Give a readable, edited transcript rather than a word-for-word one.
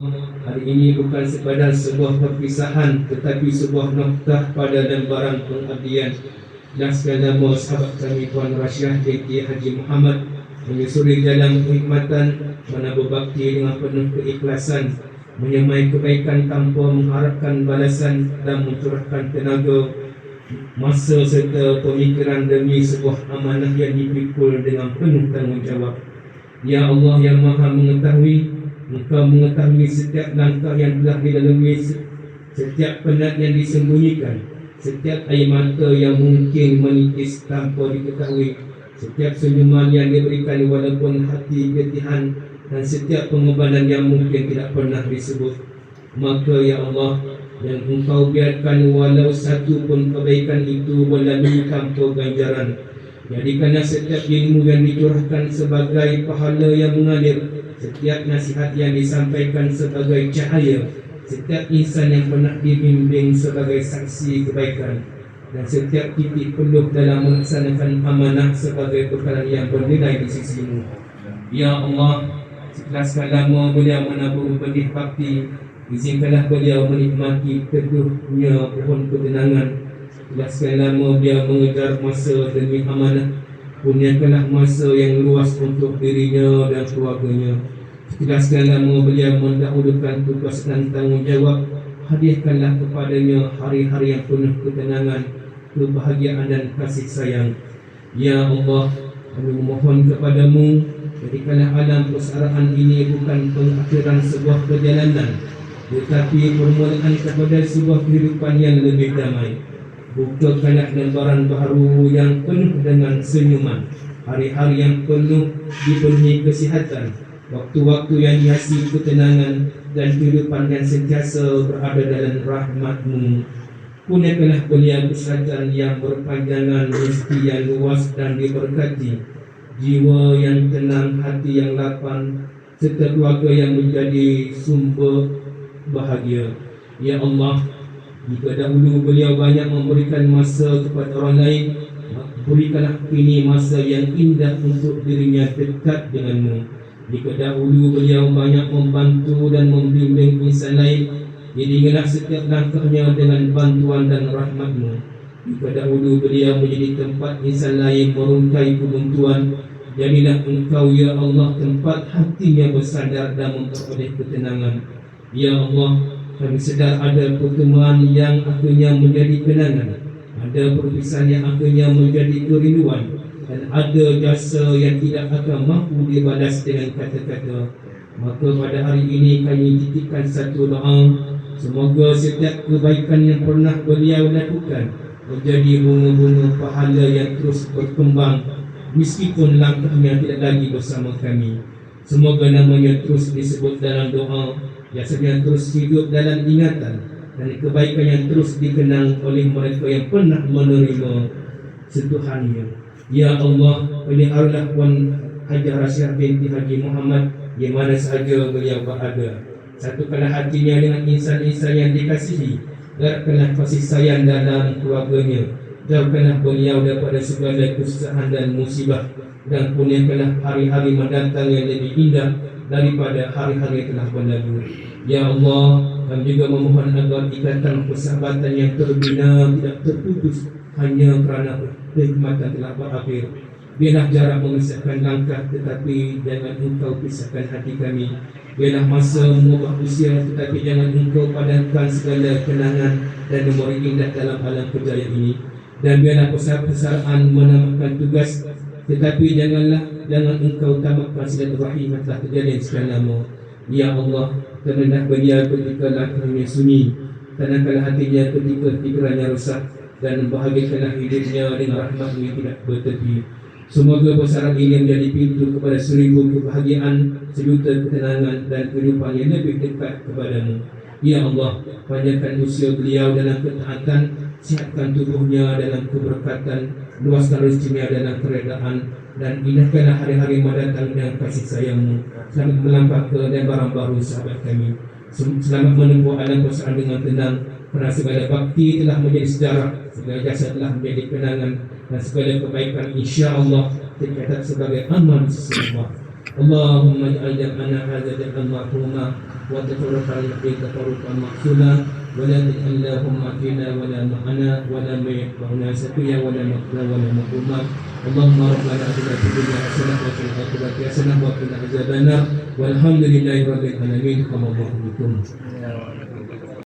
Hari ini bukan sekadar sebuah perpisahan, tetapi sebuah noktah pada lembaran pengabdian. Dan sekalian nama sahabat kami Puan Rasyiah J.K. Haji Muhammad menyusuri jalan perkhidmatan, menabur bakti dengan penuh keikhlasan, menyemai kebaikan tanpa mengharapkan balasan dan mencurahkan tenaga, masa serta pemikiran demi sebuah amanah yang dipikul dengan penuh tanggungjawab. Ya Allah yang Maha Mengetahui, Engkau mengetahui setiap langkah yang telah dilalui, setiap penat yang disembunyikan, setiap air mata yang mungkin menitis tanpa diketahui, setiap senyuman yang diberikan walaupun hati ketihan, dan setiap pengorbanan yang mungkin tidak pernah disebut. Maka ya Allah, yang Engkau biarkan walau satu pun kebaikan itu berlalu tanpa ganjaran. Jadikanlah setiap ilmu yang dicurahkan sebagai pahala yang mengalir, setiap nasihat yang disampaikan sebagai cahaya, setiap insan yang pernah dibimbing sebagai saksi kebaikan, dan setiap titik peluh dalam melaksanakan amanah sebagai perkara yang bernilai di sisi-Mu. Ya Allah, seikhlaskan lama beliau menabur benih bakti, izinkanlah beliau menikmati teduhnya pohon ketenangan. Ikhlaskan lama beliau mengejar masa demi amanah, kurniakanlah masa yang luas untuk dirinya dan keluarganya. Ikhlaskan lama beliau mendahulukan tugas dan tanggungjawab, hadiahkanlah kepadanya hari-hari yang penuh ketenangan, kebahagiaan dan kasih sayang. Ya Allah, kami memohon kepadamu, jadikanlah alam persaraan ini bukan pengakhiran sebuah perjalanan, tetapi permulaan kepada sebuah kehidupan yang lebih damai. Bukakanlah lembaran baru yang penuh dengan senyuman, hari-hari yang penuh dipenuhi kesihatan, waktu-waktu yang dihiasi ketenangan, dan kehidupan yang sentiasa berada dalam rahmat-Mu. Kurniakanlah beliau kesihatan yang berpanjangan, rezeki yang luas dan diberkati, jiwa yang tenang, hati yang lapang, serta keluarga yang menjadi sumber bahagia. Ya Allah, jika dahulu beliau banyak memberikan masa kepada orang lain, berikanlah kini masa yang indah untuk dirinya dekat dengan-Mu. Jika dahulu beliau banyak membantu dan membimbing insan lain, iringilah setiap langkahnya dengan bantuan dan rahmat-Mu. Jika dahulu beliau menjadi tempat insan lain merungkai kebuntuan, jadilah Engkau ya Allah tempat hatinya bersandar dan memperoleh ketenangan. Ya Allah, kami sedar ada pertemuan yang akhirnya menjadi kenangan, ada perpisahan yang akhirnya menjadi kerinduan, dan ada jasa yang tidak akan mampu dibalas dengan kata-kata. Maka pada hari ini kami titipkan satu doa, semoga setiap kebaikan yang pernah beliau lakukan menjadi bunga-bunga pahala yang terus berkembang, meskipun langkahnya tidak lagi bersama kami. Semoga namanya terus disebut dalam doa, jasanya terus hidup dalam ingatan, dan kebaikan yang terus dikenang oleh mereka yang pernah menerima sentuhannya. Ya Allah, peliharalah Puan Hajah Rasyiah binti Haji Muhammad di mana sahaja beliau berada. Satukanlah hatinya dengan insan-insan yang dikasihi, gerakkanlah kasih sayang dalam keluarganya, jauhkanlah beliau daripada segala kesusahan dan musibah, dan kurniakanlah hari-hari mendatang yang lebih indah daripada hari-hari yang telah berlalu. Ya Allah, kami juga memohon agar ikatan persahabatan yang terbina tidak terputus hanya kerana perkhidmatan telah berakhir. Biarlah jarak memisahkan langkah, tetapi jangan Engkau pisahkan hati kami. Biarlah masa mengubah usia, tetapi jangan Engkau padankan segala kenangan dan memori indah dalam alam kerjaya ini. Dan biarlah persaudaraan menamatkan tugas, tetapi jangan Engkau tamatkan silaturahim yang telah terjalin sekian lama. Ya Allah, tenanglah beliau ketika langkahnya sunyi, tenangkanlah hatinya ketika fikirannya rusak, dan bahagiakanlah hidupnya dengan rahmat-Mu yang tidak bertepi. Semoga bersyarat ini menjadi pintu kepada 1000 kebahagiaan, sejuta ketenangan, dan kehidupan yang lebih dekat kepada-Mu. Ya Allah, panjangkan usia beliau dalam ketaatan, sihatkan tubuhnya dalam keberkatan, luaskan rezekinya dalam keredaan, dan indahkanlah hari-hari mendatang dengan kasih sayang-Mu. Selamat melangkah ke lembaran baru sahabat kami. Selamat menempuh alam persoalan dengan tenang, kerana segala bakti telah menjadi sejarah, segala jasa telah menjadi kenangan, dan segala kebaikan insya-Allah tercatat sebagai amal di sisi Allah. اللهم اجعل جمعنا هذا جمعا مرحوما وتفرقنا فيه تفرقا معصوما ولا تجعل اللهم فينا ولا معنا ولا ما يتبعنا سقيا ولا مقتا ولا مقوما. اللهم ربنا اتنا في الدنيا حسنه وفي الاخره حسنه وقنا عذاب النار والحمد لله رب العالمين.